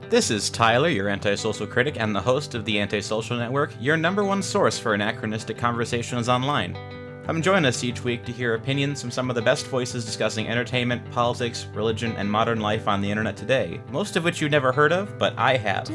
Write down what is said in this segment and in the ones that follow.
This is Tyler, your antisocial critic and the host of the AntiSocial Network, your number one source for anachronistic conversations online. Come join us each week to hear opinions from some of the best voices discussing entertainment, politics, religion, and modern life on the internet today, most of which you've never heard of, but I have.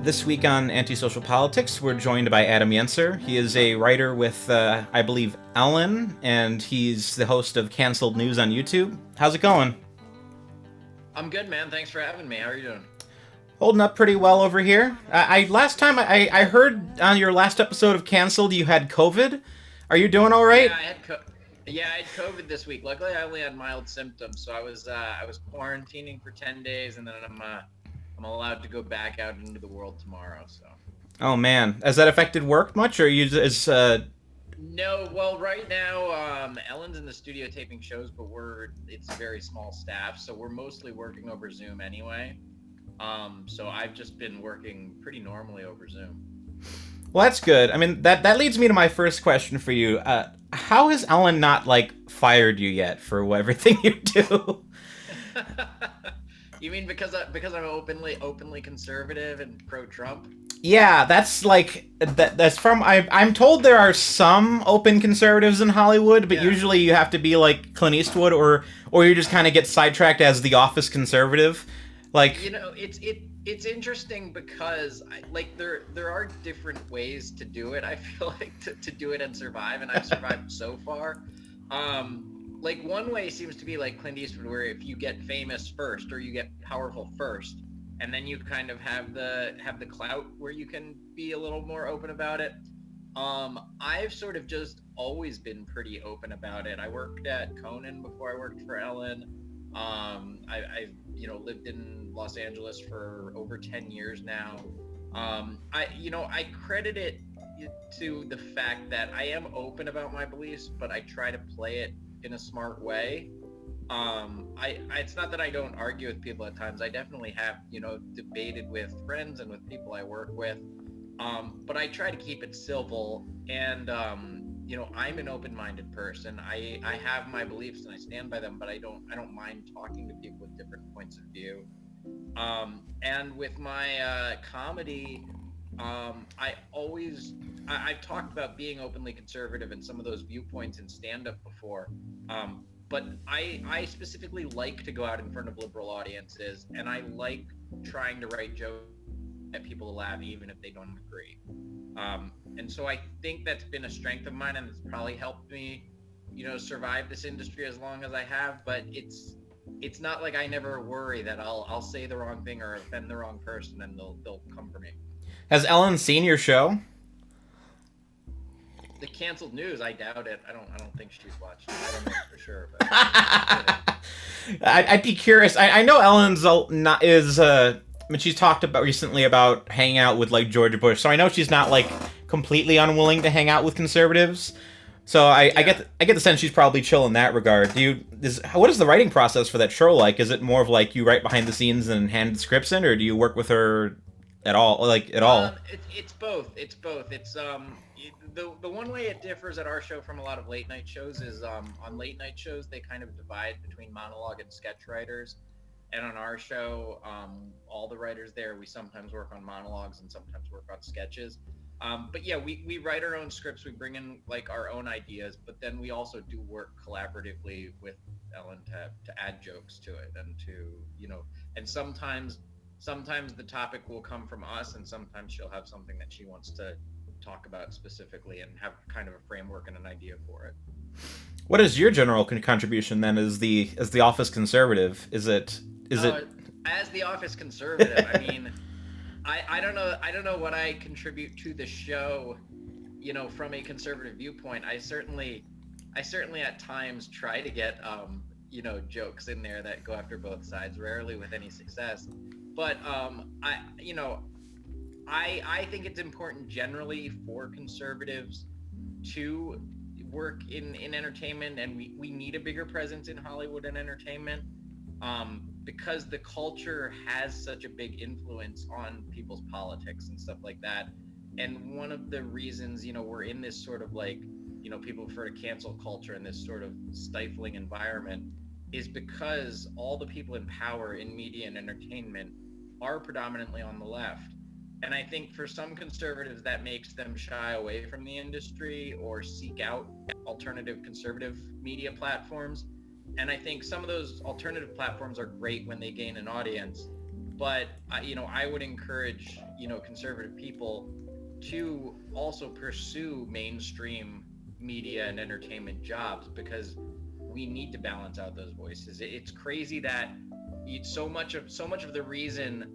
This week on Antisocial Politics, we're joined by Adam Yenser. He is a writer with, I believe, Ellen, and he's the host of Canceled News on YouTube. How's it going? I'm good, man. Thanks for having me. How are you doing? Holding up pretty well over here. Last time I heard on your last episode of Canceled you had COVID. Are you doing all right? Yeah, I had COVID this week. Luckily, I only had mild symptoms, so I was quarantining for 10 days, and then I'm allowed to go back out into the world tomorrow. So. Oh man, has that affected work much, or No, well, right now, Ellen's in the studio taping shows, but it's a very small staff, so we're mostly working over Zoom anyway. So I've just been working pretty normally over Zoom. Well, that's good. I mean, that leads me to my first question for you. How has Ellen not, fired you yet for everything you do? You mean because I'm openly conservative and pro-Trump? Yeah, that's that's from I'm told there are some open conservatives in Hollywood, but usually you have to be like Clint Eastwood or you just kind of get sidetracked as the Office conservative. It's interesting because there are different ways to do it. I feel like to do it and survive, and I've survived so far. One way seems to be like Clint Eastwood, where if you get famous first or you get powerful first, and then you kind of have the clout where you can be a little more open about it. I've sort of just always been pretty open about it. I worked at Conan before I worked for Ellen. I've lived in Los Angeles for over 10 years now. I credit it to the fact that I am open about my beliefs, but I try to play it in a smart way. It's not that I don't argue with people at times. I definitely have, debated with friends and with people I work with. But I try to keep it civil, and I'm an open-minded person. I have my beliefs and I stand by them, but I don't mind talking to people with different points of view. And with my comedy, I've talked about being openly conservative and some of those viewpoints in stand-up before. But I specifically like to go out in front of liberal audiences, and I like trying to write jokes that people laugh even if they don't agree. And so I think that's been a strength of mine, and it's probably helped me, survive this industry as long as I have. But it's not like I never worry that I'll say the wrong thing or offend the wrong person, and they'll come for me. Has Ellen seen your show? The Canceled News, I doubt it. I don't think she's watched it. I don't know for sure. But I'd be curious. I know Ellen's she's talked about recently about hanging out with George Bush, so I know she's not completely unwilling to hang out with conservatives. So I get the sense she's probably chill in that regard. What is the writing process for that show like? Is it more of you write behind the scenes and hand the scripts in, or do you work with her at all? It's both. It's the one way it differs at our show from a lot of late night shows is on late night shows they kind of divide between monologue and sketch writers, and on our show all the writers there, we sometimes work on monologues and sometimes work on sketches. But yeah, we write our own scripts, we bring in our own ideas, but then we also do work collaboratively with Ellen to add jokes to it, and and sometimes the topic will come from us, and sometimes she'll have something that she wants to talk about specifically and have kind of a framework and an idea for it. What is your general contribution then as the Office conservative? Is it as the Office conservative? I mean, I don't know what I contribute to the show, from a conservative viewpoint. I certainly at times try to get jokes in there that go after both sides, rarely with any success. But I think it's important generally for conservatives to work in entertainment, and we need a bigger presence in Hollywood and entertainment, because the culture has such a big influence on people's politics and stuff like that. And one of the reasons, we're in this sort of people refer to cancel culture in this sort of stifling environment is because all the people in power in media and entertainment are predominantly on the left. And I think for some conservatives, that makes them shy away from the industry or seek out alternative conservative media platforms. And I think some of those alternative platforms are great when they gain an audience. But, I would encourage, conservative people to also pursue mainstream media and entertainment jobs, because we need to balance out those voices. It's crazy that so much of the reason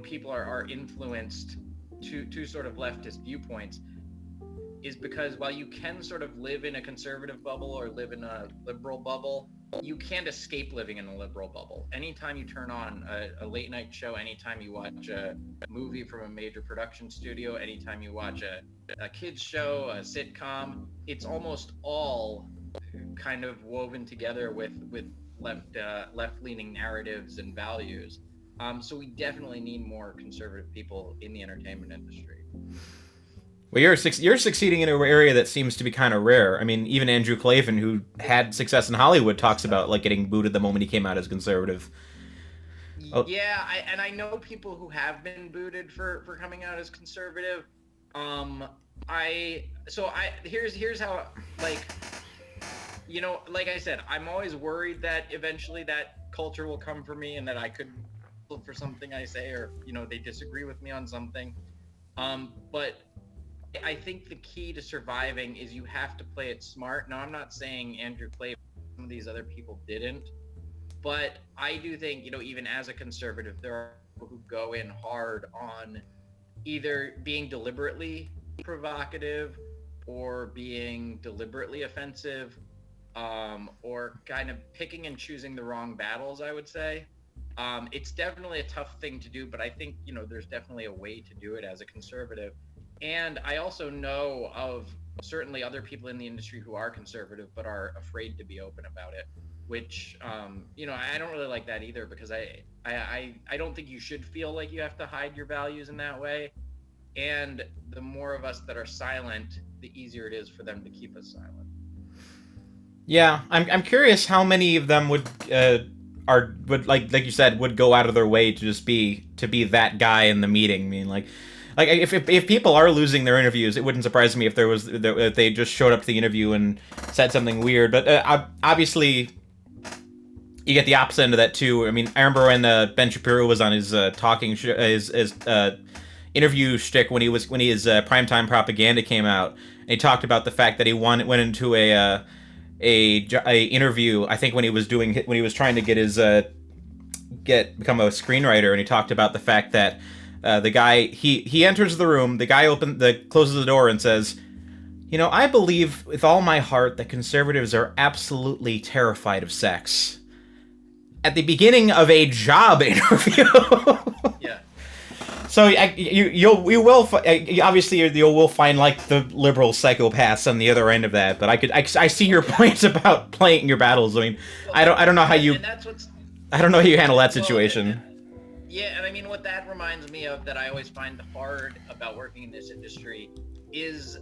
people are influenced to sort of leftist viewpoints is because while you can sort of live in a conservative bubble or live in a liberal bubble, you can't escape living in a liberal bubble. Anytime you turn on a late night show, anytime you watch a movie from a major production studio, anytime you watch a kids show, a sitcom, it's almost all kind of woven together with left-leaning narratives and values. So we definitely need more conservative people in the entertainment industry. Well, you're succeeding in an area that seems to be kind of rare. I mean, even Andrew Klavan, who had success in Hollywood, talks about like getting booted the moment he came out as conservative. Oh. Yeah, I know people who have been booted for coming out as conservative. Here's how, like I said, I'm always worried that eventually that culture will come for me and that I could look for something I say, or they disagree with me on something. But I think the key to surviving is you have to play it smart. Now, I'm not saying Andrew Clay, some of these other people didn't, but I do think, even as a conservative, there are people who go in hard on either being deliberately provocative or being deliberately offensive, or kind of picking and choosing the wrong battles, I would say. It's definitely a tough thing to do, but I think, there's definitely a way to do it as a conservative. And I also know of certainly other people in the industry who are conservative but are afraid to be open about it, which I don't really like that either, because I don't think you should feel like you have to hide your values in that way. And the more of us that are silent, the easier it is for them to keep us silent. Yeah, I'm curious how many of them would like you said, would go out of their way to just be that guy in the meeting. I mean, like if people are losing their interviews, it wouldn't surprise me if if they just showed up to the interview and said something weird. But obviously, you get the opposite end of that too. I mean, I remember when Ben Shapiro was on his his interview shtick when his primetime propaganda came out, and he talked about the fact that he went into a interview, I think when he was trying to get become a screenwriter, and he talked about the fact that the guy he enters the room, the guy closes the door and says, I believe with all my heart that conservatives are absolutely terrified of sex. At the beginning of a job interview. Yeah. So you will find like the liberal psychopaths on the other end of that, but I see your points about playing your battles. I mean, I don't know how you handle that situation. Yeah, and I mean, what that reminds me of that I always find hard about working in this industry is,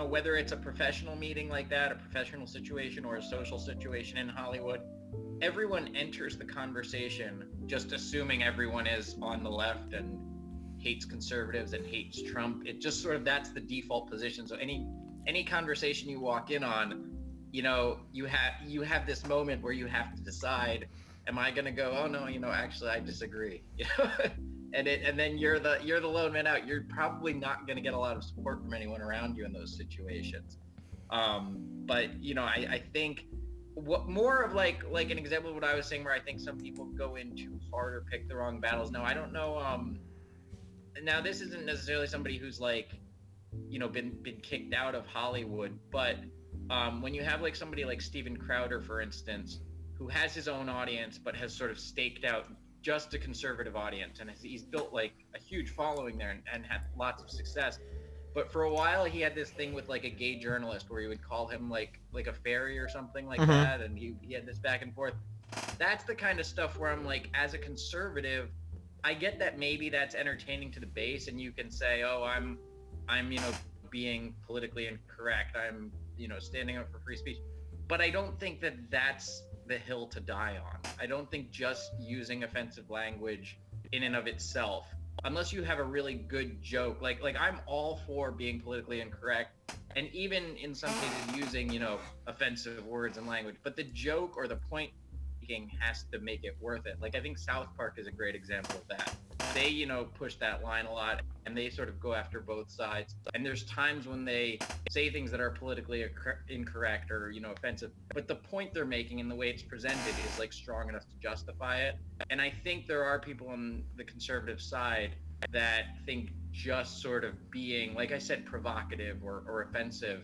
whether it's a professional meeting like that, a professional situation, or a social situation in Hollywood, everyone enters the conversation just assuming everyone is on the left and hates conservatives and hates Trump. It just sort of, that's the default position. So any conversation you walk in on, you have this moment where you have to decide, am I going to go, oh no, actually I disagree, and then you're the lone man out. You're probably not going to get a lot of support from anyone around you in those situations. But I think what more of like an example of what I was saying, where I think some people go in too hard or pick the wrong battles. Now, I don't know. Now this isn't necessarily somebody who's like, been kicked out of Hollywood, but when you have like somebody like Steven Crowder, for instance, who has his own audience but has sort of staked out just a conservative audience, and he's built like a huge following there and had lots of success. But for a while he had this thing with like a gay journalist where he would call him like a fairy or something like that, and he had this back and forth. That's the kind of stuff where I'm like, as a conservative, I get that maybe that's entertaining to the base, and you can say, oh, I'm being politically incorrect. I'm, standing up for free speech. But I don't think that that's the hill to die on. I don't think just using offensive language in and of itself, unless you have a really good joke, like I'm all for being politically incorrect, and even in some cases using, offensive words and language, but the joke or the point making has to make it worth it. Like, I think South Park is a great example of that. They, push that line a lot, and they sort of go after both sides. And there's times when they say things that are politically incorrect or, offensive, but the point they're making and the way it's presented is like strong enough to justify it. And I think there are people on the conservative side that think just sort of being, like I said, provocative or offensive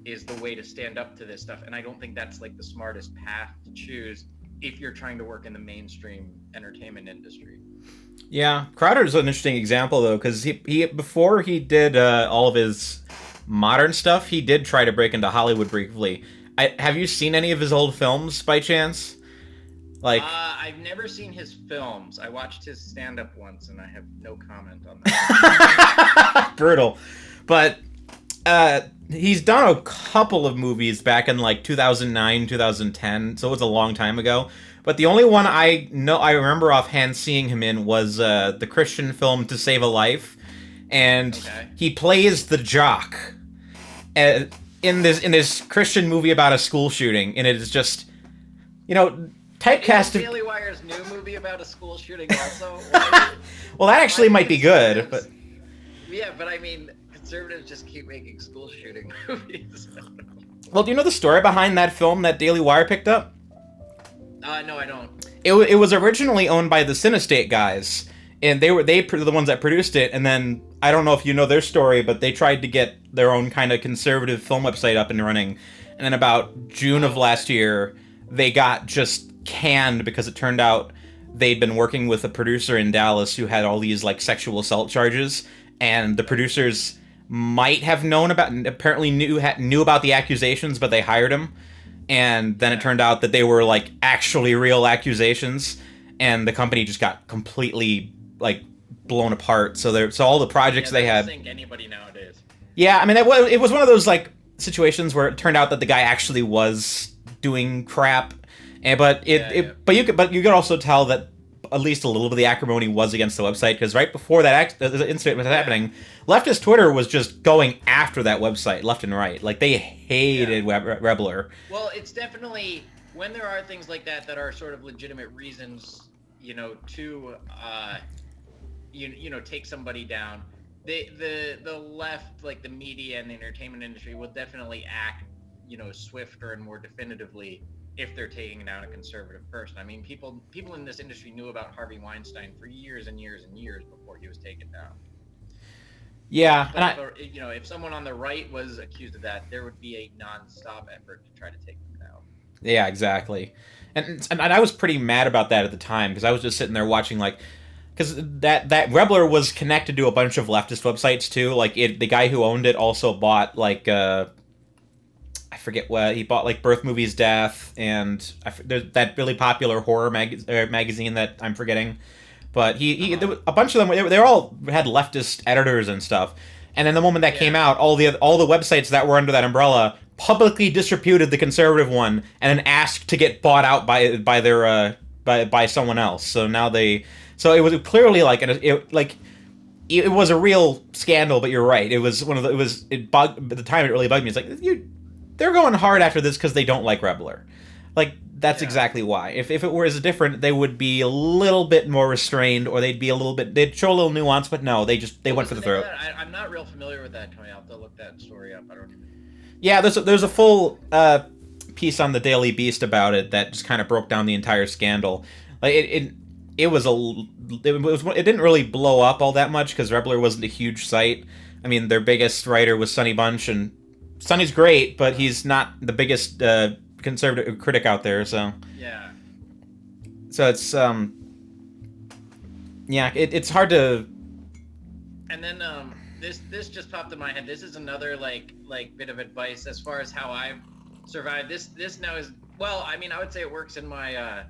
is the way to stand up to this stuff. And I don't think that's like the smartest path to choose if you're trying to work in the mainstream entertainment industry. Yeah, Crowder's an interesting example though, because he before he did all of his modern stuff, he did try to break into Hollywood briefly. Have you seen any of his old films by chance? Like, I've never seen his films. I watched his stand-up once, and I have no comment on that. Brutal, but he's done a couple of movies back in like 2009, 2010, so it was a long time ago. But the only one I remember offhand seeing him in was the Christian film To Save a Life, and he plays the jock in this Christian movie about a school shooting, and it is just, typecast. Is Daily Wire's new movie about a school shooting also? Well, that actually might be good, but yeah, but I mean, conservatives just keep making school shooting movies. Well, do you know the story behind that film that Daily Wire picked up? No, I don't. It was originally owned by the Cinestate guys, and they were the ones that produced it. And then I don't know if you know their story, but they tried to get their own kind of conservative film website up and running. And then about June of last year, they got just canned because it turned out they'd been working with a producer in Dallas who had all these like sexual assault charges, and the producers might have known about, apparently knew about the accusations, but they hired him. And then it turned out that they were like actually real accusations, and the company just got completely like blown apart. So all the projects they had. I don't think anybody nowadays. Yeah, I mean it was one of those like situations where it turned out that the guy actually was doing crap, but you could also tell that at least a little bit of the acrimony was against the website, because right before that incident was happening, leftist Twitter was just going after that website left and right. Like, they hated Rebler. Well, it's definitely, when there are things like that that are sort of legitimate reasons, to take somebody down, the left, like the media and the entertainment industry, will definitely act, swifter and more definitively if they're taking down a conservative person. I mean, people in this industry knew about Harvey Weinstein for years and years and years before he was taken down. Yeah, but if someone on the right was accused of that, there would be a non-stop effort to try to take them down. Yeah, exactly. And I was pretty mad about that at the time, because I was just sitting there watching, like, because that Rebler was connected to a bunch of leftist websites too. Like, the guy who owned it also bought like I forget what he bought, like Birth Movies Death, and there's that really popular horror magazine that I'm forgetting. But there was a bunch of them. They all had leftist editors and stuff. And then the moment that came out, all the websites that were under that umbrella publicly disreputed the conservative one, and then asked to get bought out by someone else. So now so it was clearly like it was a real scandal. But you're right. It was at the time it really bugged me. It's like, they're going hard after this because they don't like Rebler. Like, that's exactly why. If it was different, they would be a little bit more restrained, or they'd show a little nuance, but no, they went for the throat. I'm not real familiar with that, Tony. I'll have to look that story up. I don't even... Yeah, there's a full piece on the Daily Beast about it that just kind of broke down the entire scandal. Like, it didn't really blow up all that much because Rebler wasn't a huge site. I mean, their biggest writer was Sonny Bunch, and Sonny's great, but he's not the biggest conservative critic out there, so... Yeah. So it's, it's hard to... And then, this just popped in my head. This is another, like bit of advice as far as how I've survived. This now is... Well, I mean, I would say it works in my,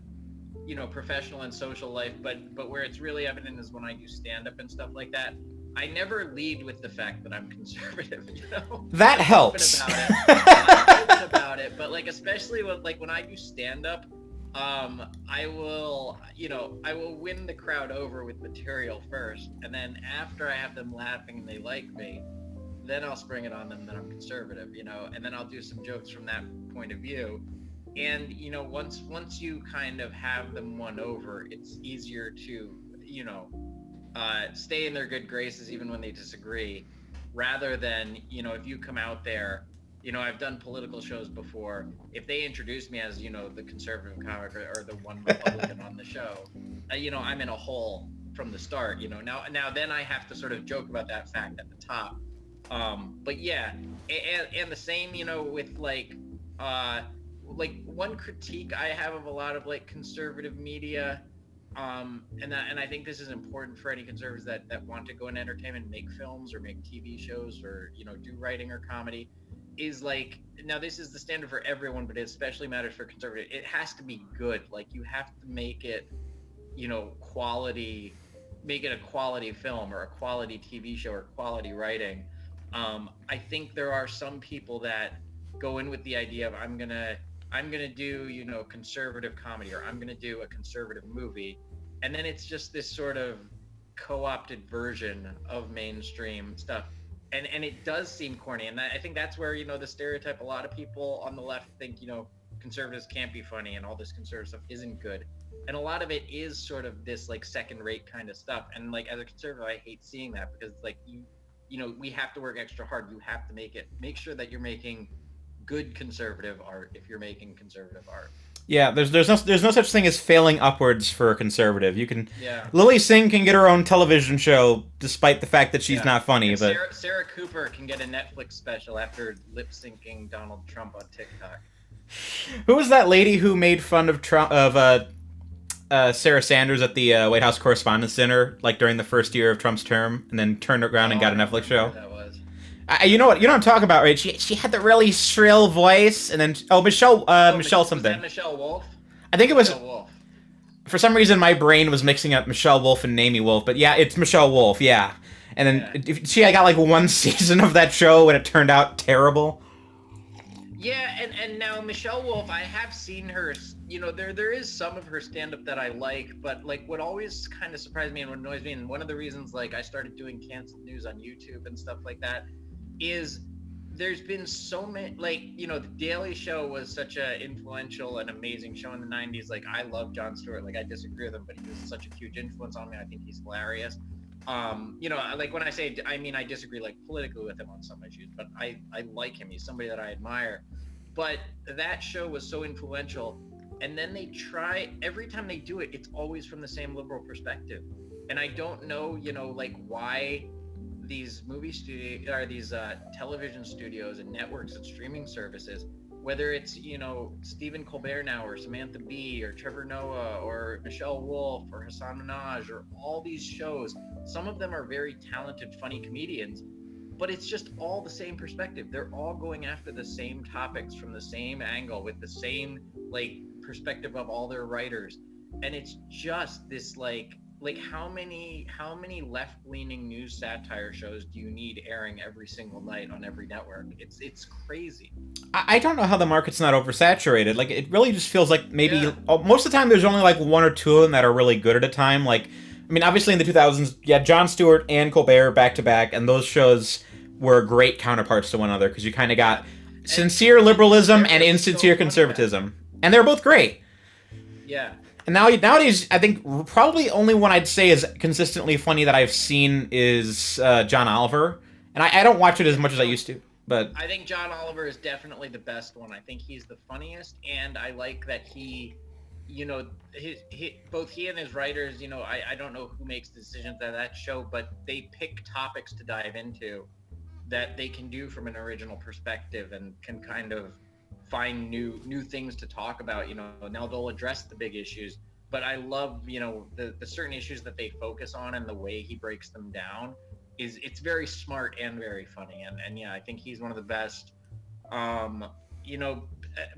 professional and social life, but where it's really evident is when I do stand-up and stuff like that. I never lead with the fact that I'm conservative, you know? That I'm helps. open about it. I'm open about it, but like especially with like when I do stand up, I will, you know, I will win the crowd over with material first, and then after I have them laughing and they like me, then I'll spring it on them that I'm conservative, you know, and then I'll do some jokes from that point of view. And you know, once you kind of have them won over, it's easier to, you know, stay in their good graces even when they disagree, rather than, you know, if you come out there, you know, I've done political shows before. If they introduce me as, you know, the conservative comic or the one Republican on the show, you know, I'm in a hole from the start. You know, now then I have to sort of joke about that fact at the top. But yeah, and the same, you know, with like one critique I have of a lot of like conservative media, and I think this is important for any conservatives that want to go in entertainment and make films or make TV shows or, you know, do writing or comedy, is like, now this is the standard for everyone, but it especially matters for conservative. It has to be good. Like you have to make it, you know, quality, make it a quality film or a quality TV show or quality writing. I think there are some people that go in with the idea of I'm gonna do, you know, conservative comedy, or I'm gonna do a conservative movie, and then it's just this sort of co-opted version of mainstream stuff, and it does seem corny, and I think that's where, you know, the stereotype, a lot of people on the left think, you know, conservatives can't be funny and all this conservative stuff isn't good, and a lot of it is sort of this like second rate kind of stuff, and like as a conservative I hate seeing that, because like you know, we have to work extra hard. You have to make sure that you're making good conservative art if you're making conservative art. Yeah, there's no such thing as failing upwards for a conservative. You can Yeah. Lily Singh can get her own television show despite the fact that she's Yeah. not funny, And but Sarah Cooper can get a Netflix special after lip syncing Donald Trump on TikTok. who was that lady who made fun of Trump of Sarah Sanders at the White House Correspondents' Dinner, like during the first year of Trump's term, and then turned around and got a Netflix show? That was. You know what I'm talking about, right? She had the really shrill voice, and then Michelle Michelle something. Was that Michelle Wolf? I think it was. Michelle Wolf. For some reason, my brain was mixing up Michelle Wolf and Amy Wolf, but yeah, it's Michelle Wolf, yeah. And then she got like one season of that show, and it turned out terrible. Yeah, and now Michelle Wolf, I have seen her. You know, there is some of her stand up that I like, but like what always kind of surprised me and what annoys me, and one of the reasons like I started doing canceled news on YouTube and stuff like that, is there's been so many, like, you know, the Daily Show was such a influential and amazing show in the 90s. Like I love Jon Stewart, like I disagree with him, but he was such a huge influence on me. I think he's hilarious. You know, like when I say, I mean, I disagree like politically with him on some issues, but I like him. He's somebody that I admire. But that show was so influential, and then they try, every time they do it, it's always from the same liberal perspective. And I don't know, you know, like why these movie studio or these television studios and networks and streaming services, whether it's, you know, Stephen Colbert now or Samantha Bee or Trevor Noah or Michelle Wolf or Hassan Minaj or all these shows, some of them are very talented, funny comedians, but it's just all the same perspective. They're all going after the same topics from the same angle with the same like perspective of all their writers, and it's just this like how many left-leaning news satire shows do you need airing every single night on every network? It's crazy. I don't know how the market's not oversaturated. Like it really just feels like maybe most of the time there's only like one or two of them that are really good at a time. Like, I mean, obviously in the 2000s, yeah, Jon Stewart and Colbert back to back, and those shows were great counterparts to one another because you kind of got sincere liberalism and insincere conservatism, and they were both great. Yeah. And nowadays, I think probably only one I'd say is consistently funny that I've seen is John Oliver, and I don't watch it as much as I used to. But I think John Oliver is definitely the best one. I think he's the funniest, and I like that he, you know, both he and his writers, you know, I don't know who makes the decisions at that show, but they pick topics to dive into that they can do from an original perspective and can kind of find new things to talk about. You know, now they'll address the big issues, but I love, you know, the certain issues that they focus on and the way he breaks them down it's very smart and very funny, and yeah, I think he's one of the best. You know,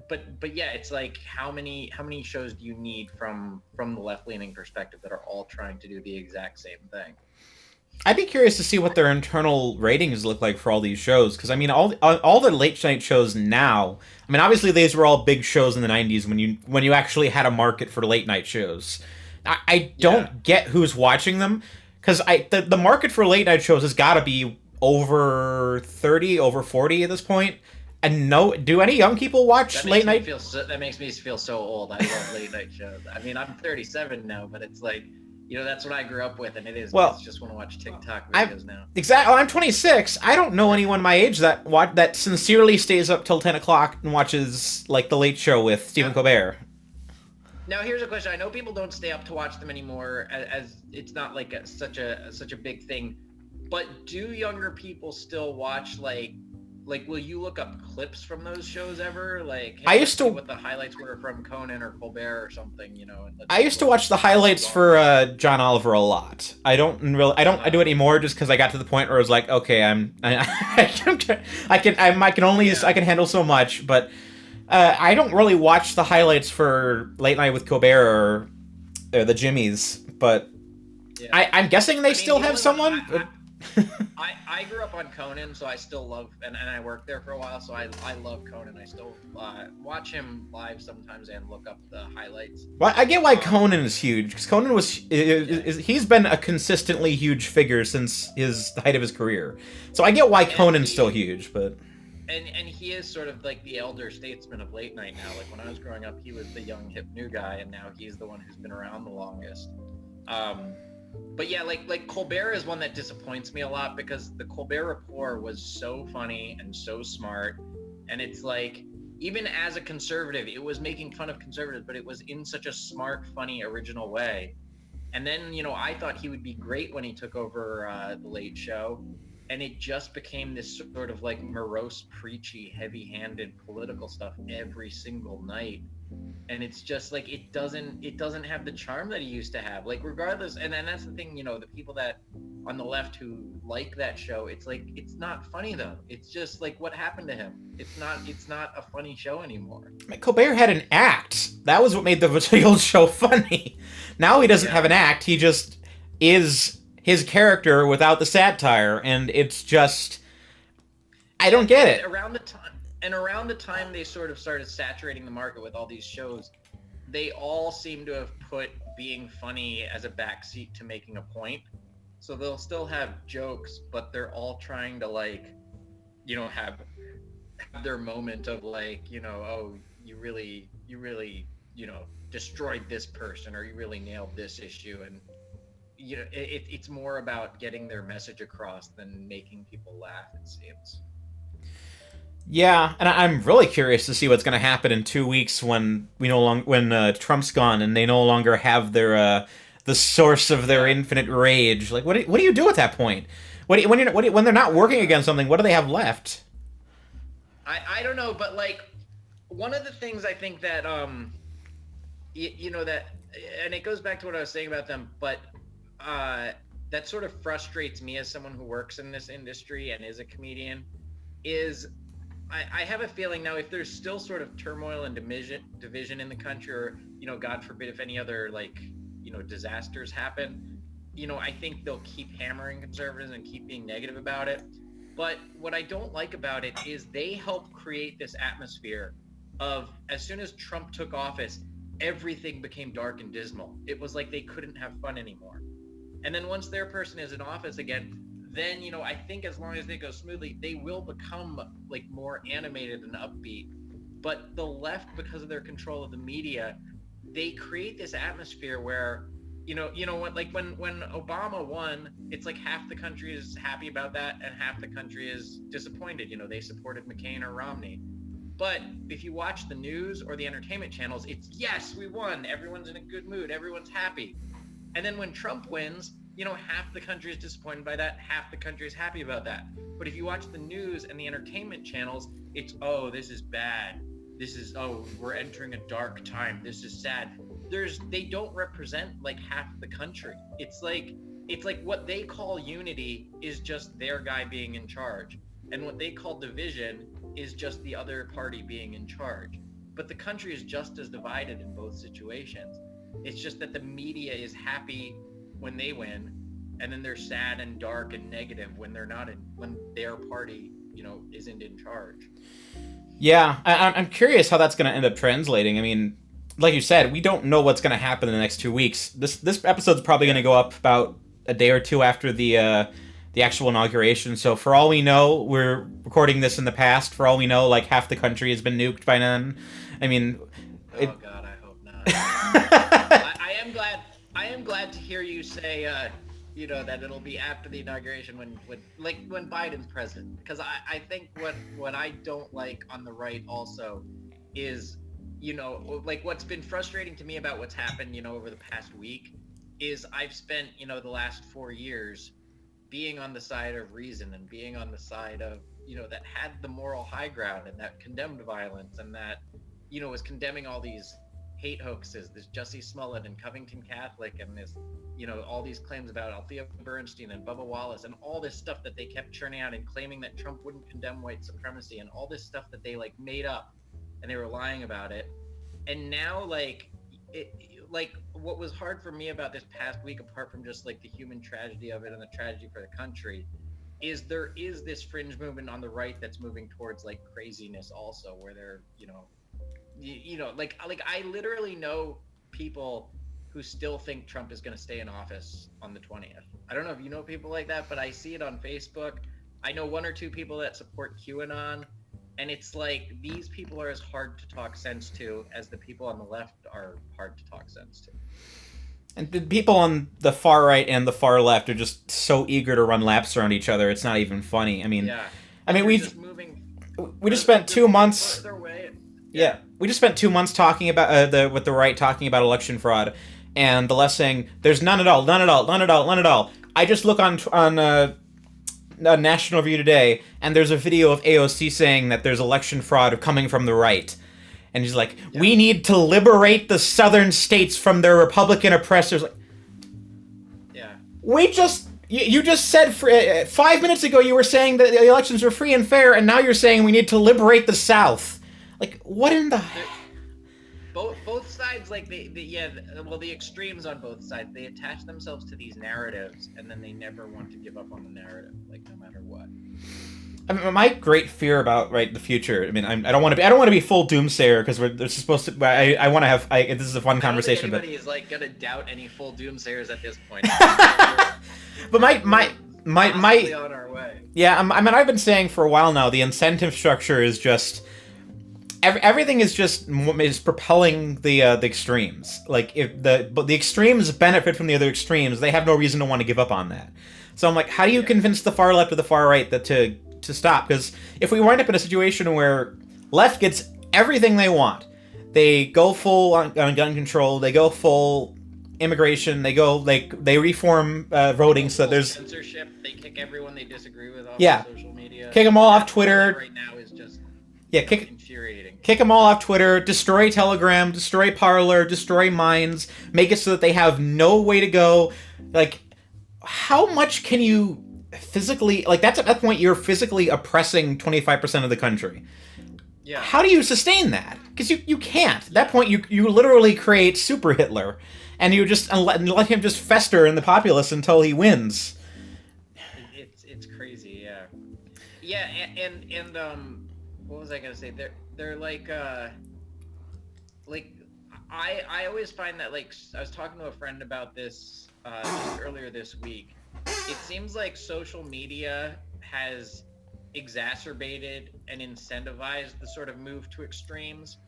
but yeah, it's like how many shows do you need from the left-leaning perspective that are all trying to do the exact same thing? I'd be curious to see what their internal ratings look like for all these shows, because I mean, all the late night shows now. I mean, obviously these were all big shows in the '90s when you actually had a market for late night shows. I Yeah. don't get who's watching them, because the market for late night shows has got to be over 30, over 40 at this point. And no, do any young people watch late night? That makes me feel so old. I love late night shows. I mean, I'm 37 now, but it's like, that's what I grew up with, and Well, kids just want to watch TikTok I'm videos now. exactly. I'm 26. I don't know anyone my age that sincerely stays up till 10 o'clock and watches like the Late Show with Stephen Now, Colbert. now here's a question. I know people don't stay up to watch them anymore, as it's not like such a big thing. But do younger people still watch like will you look up clips from those shows ever? Like, hey, I let's used see to what the highlights were from Conan or Colbert or something, and let's I see used to what watch the highlights was on. for John Oliver a lot. I do it anymore just because I got to the point where I was like, okay, I can handle so much, but I don't really watch the highlights for Late Night with Colbert or the Jimmies, but Yeah. I'm guessing they I mean, still the have only someone. one I grew up on Conan, so I still love, and I worked there for a while, so I love Conan. I still watch him live sometimes and look up the highlights. Well, I get why Conan is huge, because Conan he's been a consistently huge figure since the height of his career. So I get why Conan's still huge, but and he is sort of like the elder statesman of late night now. Like when I was growing up, he was the young hip new guy, and now he's the one who's been around the longest. But yeah, like Colbert is one that disappoints me a lot because the Colbert Report was so funny and so smart, and it's like even as a conservative, it was making fun of conservatives, but it was in such a smart, funny, original way. And then I thought he would be great when he took over the Late Show, and it just became this sort of like morose, preachy, heavy-handed political stuff every single night. And it's just like it doesn't have the charm that he used to have, like regardless. And then that's the thing, the people that on the left who like that show, it's like it's not funny though. It's just like what happened to him. It's not a funny show anymore. Colbert had an act. That was what made the old show funny. Now he doesn't have an act. He just is his character without the satire, and it's just I don't get it. Around the time they sort of started saturating the market with all these shows, they all seem to have put being funny as a backseat to making a point. So they'll still have jokes, but they're all trying to have their moment of oh, you really destroyed this person, or you really nailed this issue, and it's more about getting their message across than making people laugh, it seems. Yeah, and I'm really curious to see what's going to happen in 2 weeks when Trump's gone and they no longer have their the source of their infinite rage. Like, what do you do at that point? When they're not working against something, what do they have left? I don't know, but like one of the things I think that that, and it goes back to what I was saying about them, but that sort of frustrates me as someone who works in this industry and is a comedian, is I have a feeling now, if there's still sort of turmoil and division in the country, or God forbid if any other disasters happen, I think they'll keep hammering conservatives and keep being negative about it. But what I don't like about it is they help create this atmosphere of, as soon as Trump took office, everything became dark and dismal. It was like they couldn't have fun anymore. And then once their person is in office again, then I think as long as they go smoothly, they will become like more animated and upbeat. But the left, because of their control of the media, they create this atmosphere where what, like when Obama won, it's like half the country is happy about that and half the country is disappointed. They supported McCain or Romney. But if you watch the news or the entertainment channels, it's yes, we won, everyone's in a good mood, everyone's happy. And then when Trump wins, half the country is disappointed by that, half the country is happy about that. But if you watch the news and the entertainment channels, it's, oh, this is bad. This is, oh, we're entering a dark time. This is sad. They don't represent like half the country. It's like what they call unity is just their guy being in charge. And what they call division is just the other party being in charge. But the country is just as divided in both situations. It's just that the media is happy when they win, and then they're sad and dark and negative when they're not when their party, isn't in charge. Yeah, I'm curious how that's going to end up translating. I mean, like you said, we don't know what's going to happen in the next 2 weeks. This episode's probably going to go up about a day or two after the actual inauguration. So for all we know, we're recording this in the past. For all we know, like half the country has been nuked by then. I mean, oh God, I hope not. I am glad to hear you say, that it'll be after the inauguration when Biden's president. Because I think what I don't like on the right also is, what's been frustrating to me about what's happened, over the past week is I've spent, the last 4 years being on the side of reason and being on the side of, that had the moral high ground and that condemned violence and that, was condemning all these hate hoaxes, this Jussie Smollett and Covington Catholic and this, all these claims about Althea Bernstein and Bubba Wallace and all this stuff that they kept churning out and claiming that Trump wouldn't condemn white supremacy and all this stuff that they made up and they were lying about it. And now what was hard for me about this past week, apart from just the human tragedy of it and the tragedy for the country, is there is this fringe movement on the right that's moving towards craziness also, where they're I literally know people who still think Trump is going to stay in office on the 20th. I don't know if you know people like that, but I see it on Facebook. I know 1 or 2 people that support QAnon, and it's these people are as hard to talk sense to as the people on the left are hard to talk sense to. And the people on the far right and the far left are just so eager to run laps around each other. It's not even funny. I mean, we just spent 2 months. Yeah, we just spent 2 months talking about with the right talking about election fraud, and the left saying there's none at all, none at all, none at all, none at all. I just look on National Review today, and there's a video of AOC saying that there's election fraud coming from the right. And he's like, we need to liberate the southern states from their Republican oppressors. Yeah. You just said 5 minutes ago you were saying that the elections were free and fair, and now you're saying we need to liberate the South. What in the... Both sides, the extremes on both sides, they attach themselves to these narratives, and then they never want to give up on the narrative, no matter what. I mean, my great fear about the future. I mean, I don't want to be full doomsayer because we're supposed to. I want to have. This is a fun conversation. Nobody is gonna doubt any full doomsayers at this point. But my on our way. Yeah, I've been saying for a while now. The incentive structure is just. Everything is propelling the extremes. If the extremes benefit from the other extremes, they have no reason to want to give up on that. So I'm how do you convince the far left or the far right to stop? Because if we wind up in a situation where left gets everything they want, they go full on gun control, they go full immigration, they reform voting so that there's censorship, they kick everyone they disagree with off social media, kick them all off Twitter. Right now is just infuriating. Kick them all off Twitter, destroy Telegram, destroy Parler, destroy Minds, make it so that they have no way to go. How much can you physically... that's at that point you're physically oppressing 25% of the country. Yeah. How do you sustain that? Because you can't. At that point you literally create Super Hitler, and you just let him just fester in the populace until he wins. It's crazy, yeah. Yeah, and what was I gonna say? They're I always find that I was talking to a friend about this just earlier this week. It seems like social media has exacerbated and incentivized the sort of move to extremes,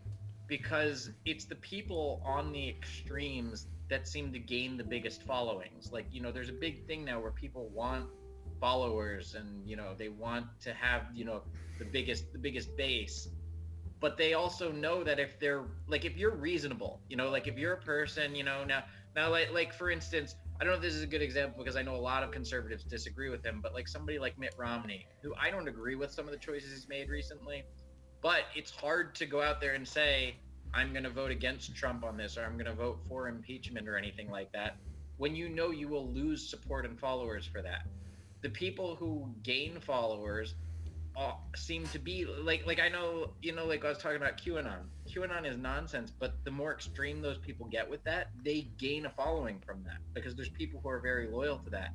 because it's the people on the extremes that seem to gain the biggest followings. There's a big thing now where people want followers and they want to have the biggest base, but they also know that if they're if you're reasonable, if you're a person, now for instance, I don't know if this is a good example because I know a lot of conservatives disagree with him, but somebody like Mitt Romney, who I don't agree with some of the choices he's made recently, but it's hard to go out there and say, I'm going to vote against Trump on this, or I'm going to vote for impeachment or anything like that, when you will lose support and followers for that. The people who gain followers seem to be I know, I was talking about QAnon is nonsense, but the more extreme those people get with that, they gain a following from that, because there's people who are very loyal to that.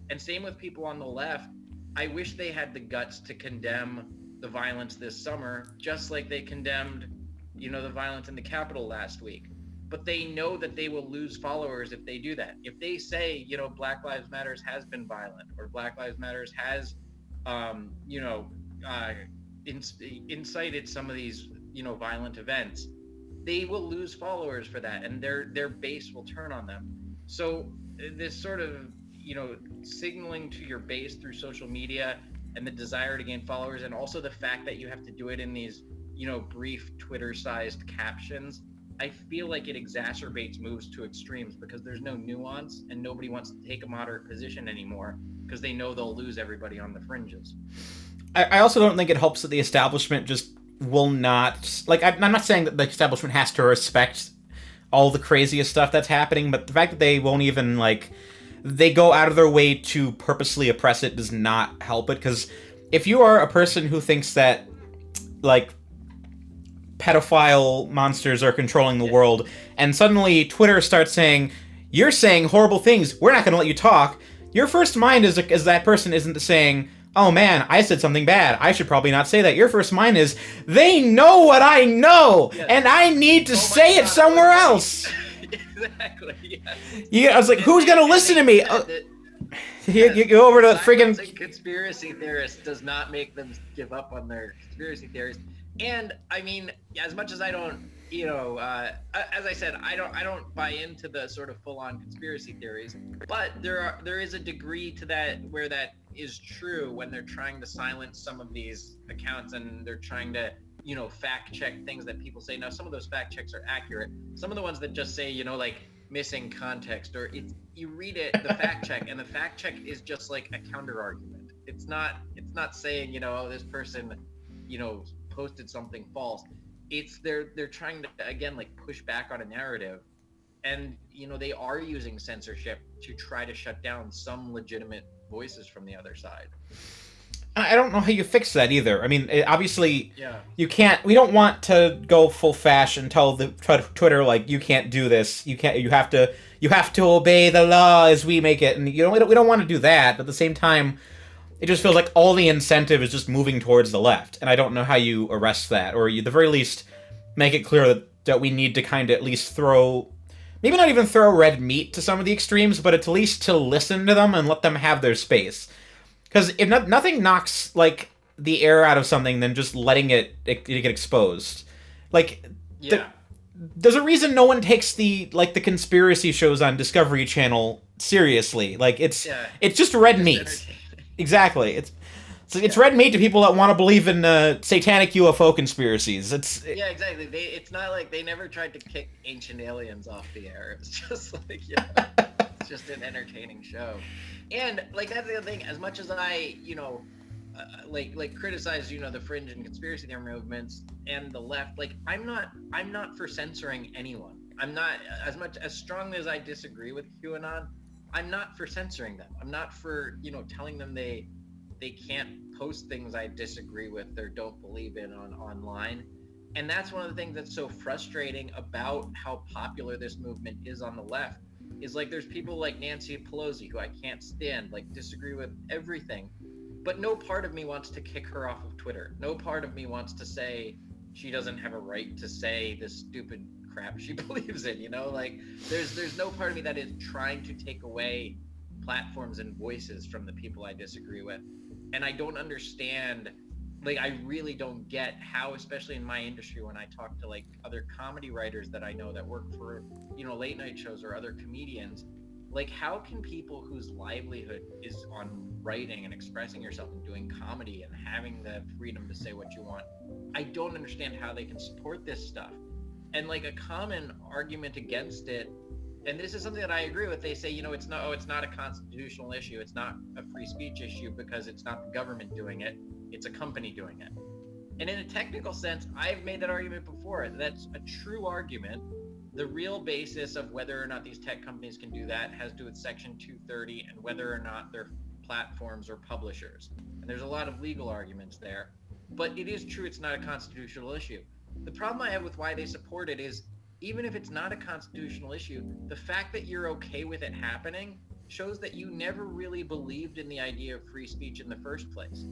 And same with people on the left. I wish they had the guts to condemn the violence this summer, just like they condemned, the violence in the Capitol last week. But they know that they will lose followers if they do that. If they say, Black Lives Matters has been violent, or Black Lives Matters has, incited some of these, violent events, they will lose followers for that, and their base will turn on them. So this sort of, signaling to your base through social media and the desire to gain followers, and also the fact that you have to do it in these, brief Twitter-sized captions, I feel like it exacerbates moves to extremes because there's no nuance and nobody wants to take a moderate position anymore because they know they'll lose everybody on the fringes. I also don't think it helps that the establishment just will not, like, I'm not saying that the establishment has to respect all the craziest stuff that's happening, but the fact that they won't even, like, they go out of their way to purposely oppress it does not help it, because if you are a person who thinks that, like, pedophile monsters are controlling the world, and suddenly Twitter starts saying, you're saying horrible things, we're not going to let you talk, your first mind is that person isn't saying, oh man, I said something bad, I should probably not say that. Your first mind is, they know what I know, and I need to say it somewhere else. Exactly, yes. Yeah, I was like, who's going to listen to me? You go over to friggin' conspiracy theorists does not make them give up on their conspiracy theories. And I mean, as much as I don't, as I said, I don't buy into the sort of full-on conspiracy theories, but there is a degree to that where that is true when they're trying to silence some of these accounts and they're trying to, fact check things that people say. Now, some of those fact checks are accurate. Some of the ones that just say, like missing context, or you read it, the fact check, and the fact check is just like a counter argument. It's not saying, oh, this person, posted something false. It's they're trying to, again, like push back on a narrative, and they are using censorship to try to shut down some legitimate voices from the other side. I don't know how you fix that either. I mean, obviously, you can't. We don't want to go full fash and tell the Twitter, like, you can't do this. You can't. You have to obey the law as we make it. And we don't want to do that. But at the same time, it just feels like all the incentive is just moving towards the left, and I don't know how you arrest that, or you, at the very least, make it clear that we need to kind of at least throw, maybe not even throw red meat to some of the extremes, but at least to listen to them and let them have their space. Because if nothing knocks, like, the air out of something than just letting it get exposed. Like, there's a reason no one takes the conspiracy shows on Discovery Channel seriously. Like, it's just red meat. Exactly. It's red meat to people that want to believe in satanic UFO conspiracies. Exactly. It's not like they never tried to kick Ancient Aliens off the air. It's just like, it's just an entertaining show. And like, that's the other thing. As much as I, like criticize, the fringe and conspiracy theory movements and the left, like, I'm not for censoring anyone. I'm not, as strongly as I disagree with QAnon, I'm not for censoring them. I'm not for, telling them they can't post things I disagree with or don't believe in online. And that's one of the things that's so frustrating about how popular this movement is on the left, is like, there's people like Nancy Pelosi, who I can't stand, like, disagree with everything. But no part of me wants to kick her off of Twitter. No part of me wants to say she doesn't have a right to say this stupid crap she believes in, like, there's no part of me that is trying to take away platforms and voices from the people I disagree with. And I don't understand, like, I really don't get how, especially in my industry, when I talk to like other comedy writers that I know that work for, late night shows or other comedians, like, how can people whose livelihood is on writing and expressing yourself and doing comedy and having the freedom to say what you want, I don't understand how they can support this stuff. And like, a common argument against it, and this is something that I agree with, they say, it's not a constitutional issue, it's not a free speech issue because it's not the government doing it, it's a company doing it. And in a technical sense, I've made that argument before. That's a true argument. The real basis of whether or not these tech companies can do that has to do with Section 230 and whether or not they're platforms or publishers. And there's a lot of legal arguments there. But it is true, it's not a constitutional issue. The problem I have with why they support it is, even if it's not a constitutional issue, the fact that you're okay with it happening shows that you never really believed in the idea of free speech in the first place.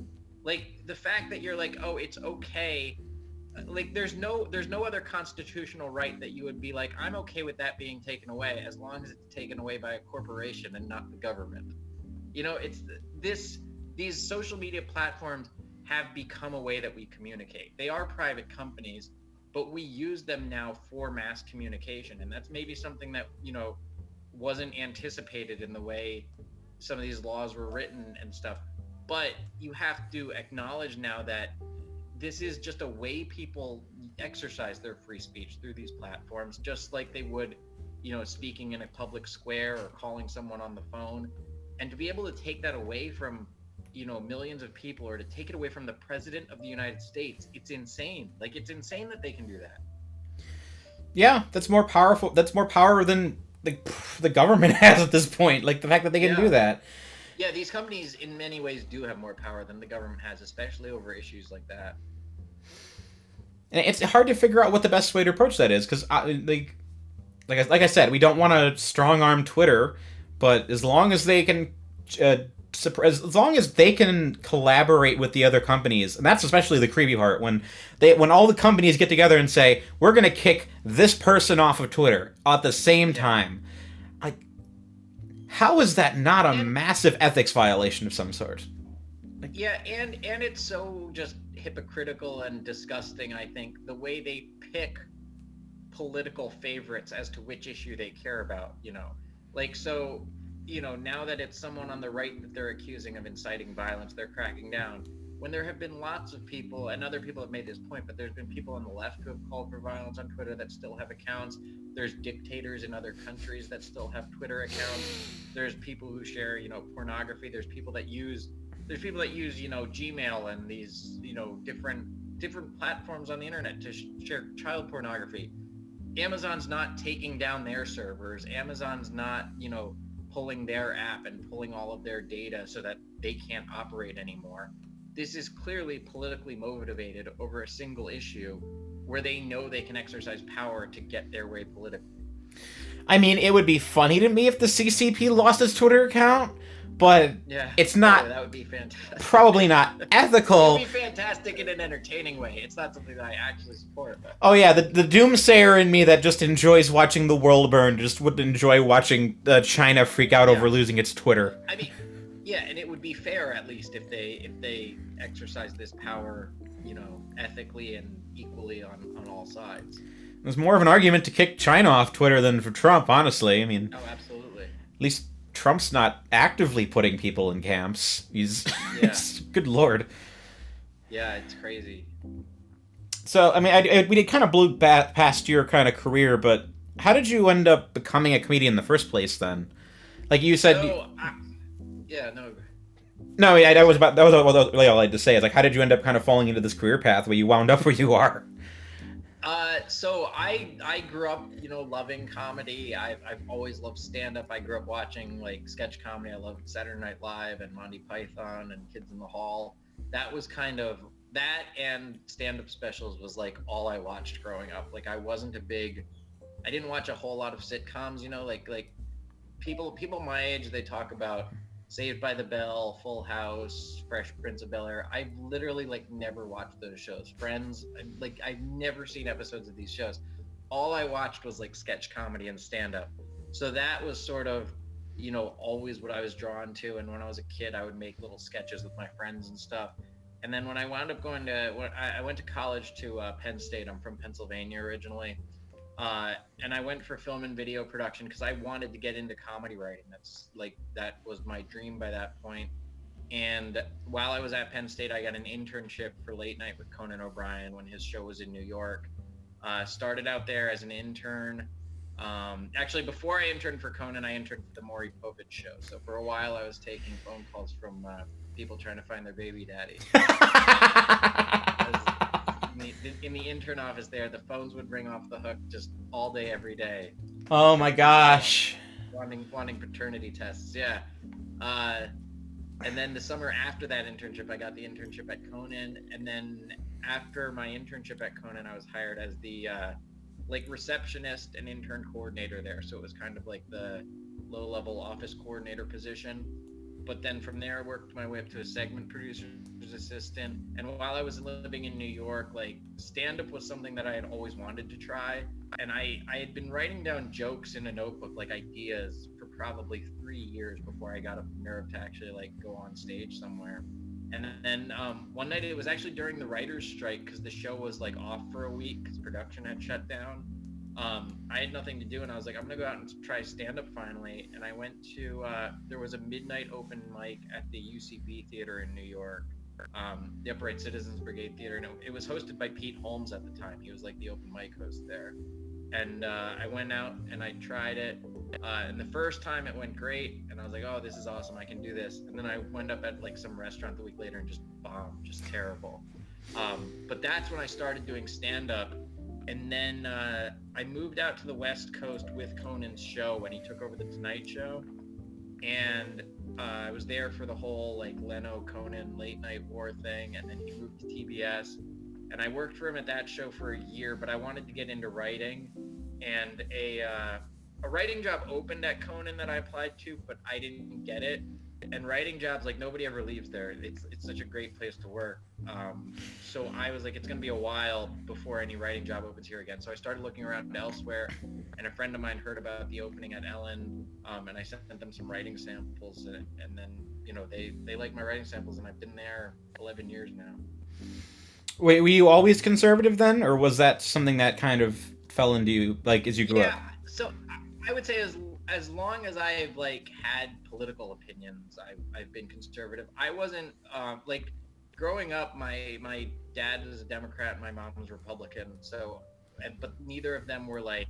Like the fact that you're like, oh, it's okay. Like there's no other constitutional right that you would be like, I'm okay with that being taken away as long as it's taken away by a corporation and not the government. It's this these social media platforms have become a way that we communicate. They are private companies, but we use them now for mass communication, and that's maybe something that wasn't anticipated in the way some of these laws were written and stuff. But you have to acknowledge now that this is just a way people exercise their free speech through these platforms, just like they would, speaking in a public square or calling someone on the phone. And to be able to take that away from, millions of people, or to take it away from the president of the United States, it's insane. Like, it's insane that they can do that. Yeah, that's more powerful. That's more power than the government has at this point. Like the fact that they can do that. Yeah, these companies in many ways do have more power than the government has, especially over issues like that. And it's hard to figure out what the best way to approach that is, because like I said, we don't want to strong arm Twitter, but as long as they can, as long as they can collaborate with the other companies, and that's especially the creepy part, when all the companies get together and say, we're going to kick this person off of Twitter at the same time. Like, how is that not a massive ethics violation of some sort? Yeah, and it's so just hypocritical and disgusting, I think, the way they pick political favorites as to which issue they care about, Like, so, now that it's someone on the right that they're accusing of inciting violence, they're cracking down. When there have been lots of people, and other people have made this point, but there's been people on the left who have called for violence on Twitter that still have accounts. There's dictators in other countries that still have Twitter accounts. There's people who share, pornography. There's people that use Gmail and these, different platforms on the internet to share child pornography. Amazon's not taking down their servers. Amazon's not, pulling their app and pulling all of their data so that they can't operate anymore. This is clearly politically motivated over a single issue where they know they can exercise power to get their way politically. I mean, it would be funny to me if the CCP lost its Twitter account, but it's not. That would be fantastic. Probably not ethical. It would be fantastic in an entertaining way. It's not something that I actually support. But. Oh yeah, the doomsayer in me that just enjoys watching the world burn just would enjoy watching China freak out over losing its Twitter. I mean, yeah, and it would be fair at least if they exercise this power, ethically and equally on all sides. There's more of an argument to kick China off Twitter than for Trump, honestly. I mean, oh, absolutely. At least Trump's not actively putting people in camps. He's good lord. Yeah, it's crazy. So, I mean, we kind of blew past your kind of career, but how did you end up becoming a comedian in the first place then? Like you said... No, that was really all I had to say. Is like, how did you end up kind of falling into this career path where you wound up where you are? So I grew up, loving comedy. I've always loved stand-up. I grew up watching like sketch comedy. I loved Saturday Night Live and Monty Python and Kids in the Hall. That was kind of that, and stand-up specials was like all I watched growing up. Like I didn't watch a whole lot of sitcoms. Like people my age, they talk about Saved by the Bell, Full House, Fresh Prince of Bel-Air. I've literally never watched those shows. Friends, I've never seen episodes of these shows. All I watched was sketch comedy and stand-up. So that was sort of, always what I was drawn to. And when I was a kid, I would make little sketches with my friends and stuff. And then when I wound up I went to college to Penn State. I'm from Pennsylvania originally. And I went for film and video production because I wanted to get into comedy writing. That was my dream by that point. And while I was at Penn State, I got an internship for Late Night with Conan O'Brien when his show was in New York. Started out there as an intern. Actually, before I interned for Conan, I interned for the Maury Povich show. So for a while, I was taking phone calls from people trying to find their baby daddy. In the intern office there, the phones would ring off the hook just all day, every day. Oh my gosh. Wanting paternity tests, yeah. And then the summer after that internship, I got the internship at Conan. And then after my internship at Conan, I was hired as the receptionist and intern coordinator there. So it was kind of like the low-level office coordinator position. But then from there, I worked my way up to a segment producer's assistant. And while I was living in New York, like, stand-up was something that I had always wanted to try. And I had been writing down jokes in a notebook, like ideas, for probably 3 years before I got up the nerve to actually like go on stage somewhere. And then one night, it was actually during the writer's strike, because the show was like off for a week because production had shut down. I had nothing to do, and I was like, I'm gonna go out and try stand-up finally. And I went to there was a midnight open mic at the UCB Theater in New York, the Upright Citizens Brigade Theater, and it was hosted by Pete Holmes at the time. He was like the open mic host there. And I went out and I tried it, and the first time it went great, and I was like, oh, this is awesome, I can do this. And then I wound up at like some restaurant the week later and just bombed, just terrible. But that's when I started doing stand-up. And then I moved out to the West Coast with Conan's show when he took over the Tonight Show. And I was there for the whole like Leno-Conan late night war thing. And then he moved to TBS. And I worked for him at that show for a year, but I wanted to get into writing. And a writing job opened at Conan that I applied to, but I didn't get it. And writing jobs, like, nobody ever leaves there. It's such a great place to work. So I was like, it's going to be a while before any writing job opens here again. So I started looking around elsewhere, and a friend of mine heard about the opening at Ellen, and I sent them some writing samples, and then, you know, they like my writing samples, and I've been there 11 years now. Wait, were you always conservative then, or was that something that kind of fell into you, like, as you grew up? Yeah, so I would say as long as I've like had political opinions, I've been conservative. I wasn't like growing up. My dad was a Democrat, my mom was Republican. So, but neither of them were like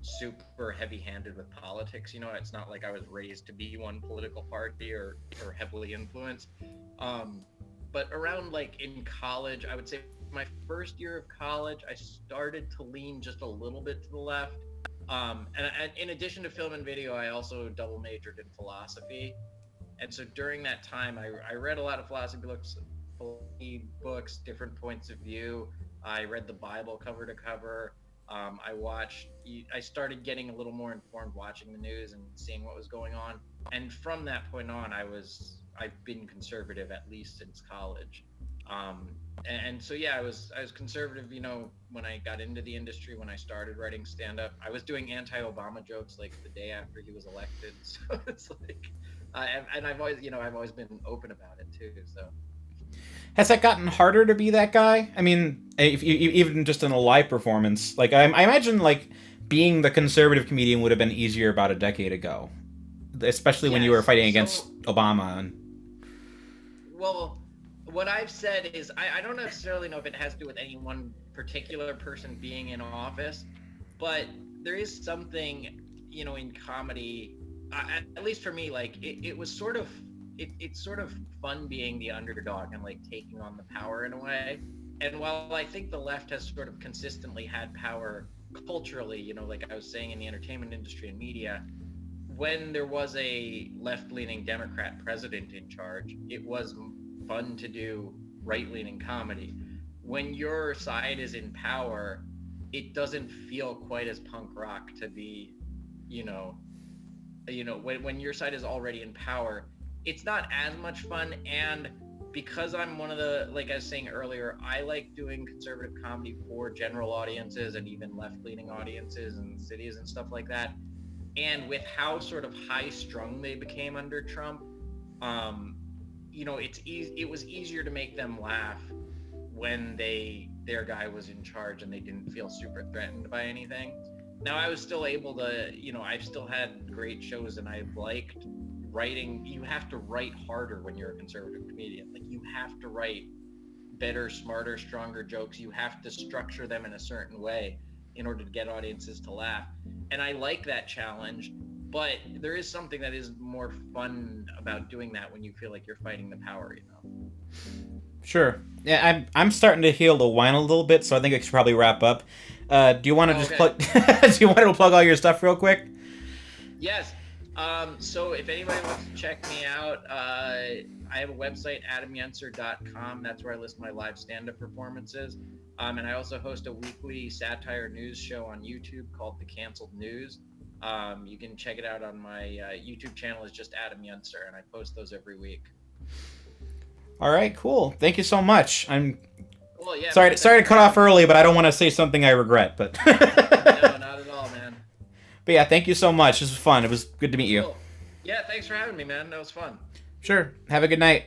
super heavy-handed with politics. You know, it's not like I was raised to be one political party or heavily influenced. But around like in college, I would say my first year of college, I started to lean just a little bit to the left. And in addition to film and video, I also double majored in philosophy. And so during that time, I read a lot of philosophy books, different points of view. I read the Bible cover to cover. I started getting a little more informed watching the news and seeing what was going on. And from that point on, I've been conservative at least since college. And so, yeah, I was conservative, you know, when I got into the industry, when I started writing stand-up. I was doing anti-Obama jokes like the day after he was elected. So it's like, and I've always been open about it too. So has that gotten harder to be that guy? I mean, if you, even just in a live performance, like I imagine like being the conservative comedian would have been easier about a decade ago, especially when you were fighting against Obama. Well, what I've said is I don't necessarily know if it has to do with any one particular person being in office, but there is something, you know, in comedy, at least for me, like it was sort of, it's sort of fun being the underdog and like taking on the power in a way. And while I think the left has sort of consistently had power culturally, you know, like I was saying in the entertainment industry and media, when there was a left-leaning Democrat president in charge, it was fun to do right-leaning comedy. When your side is in power, it doesn't feel quite as punk rock to be, you know, when your side is already in power, it's not as much fun. And because I'm one of the, like I was saying earlier, I like doing conservative comedy for general audiences and even left-leaning audiences and cities and stuff like that. And with how sort of high-strung they became under Trump, you know, it was easier to make them laugh when their guy was in charge and they didn't feel super threatened by anything. Now, I was still able to, you know, I've still had great shows, and I've liked writing. You have to write harder when you're a conservative comedian. Like, you have to write better, smarter, stronger jokes. You have to structure them in a certain way in order to get audiences to laugh. And I like that challenge, but there is something that is more fun about doing that when you feel like you're fighting the power, you know? Sure. Yeah, I'm starting to heal the wine a little bit, so I think I should probably wrap up. Do you want to just plug? Do you want to plug all your stuff real quick? Yes. So if anybody wants to check me out, I have a website, adamyenser.com. That's where I list my live stand-up performances. And I also host a weekly satire news show on YouTube called The Canceled News. You can check it out on my YouTube channel. Is just Adam Yenser, and I post those every week. All right, cool. Thank you so much. I'm Well, yeah. sorry Man, to cut off early, but I don't want to say something I regret. But no, not at all, man. But yeah, thank you so much. This was fun. It was good to meet you. Cool. Yeah, thanks for having me, man. That was fun. Sure. Have a good night.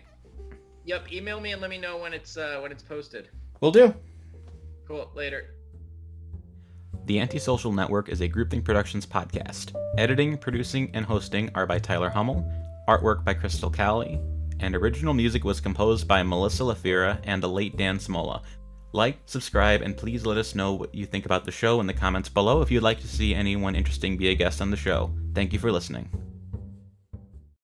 Yep. Email me and let me know when it's posted. Will do. Cool. Later. The AntiSocial Network is a Groupthink Productions podcast. Editing, producing, and hosting are by Tyler Hummel, artwork by Crystal Cowley, and original music was composed by Melissa Lafira and the late Dan Smolla. Like, subscribe, and please let us know what you think about the show in the comments below if you'd like to see anyone interesting be a guest on the show. Thank you for listening.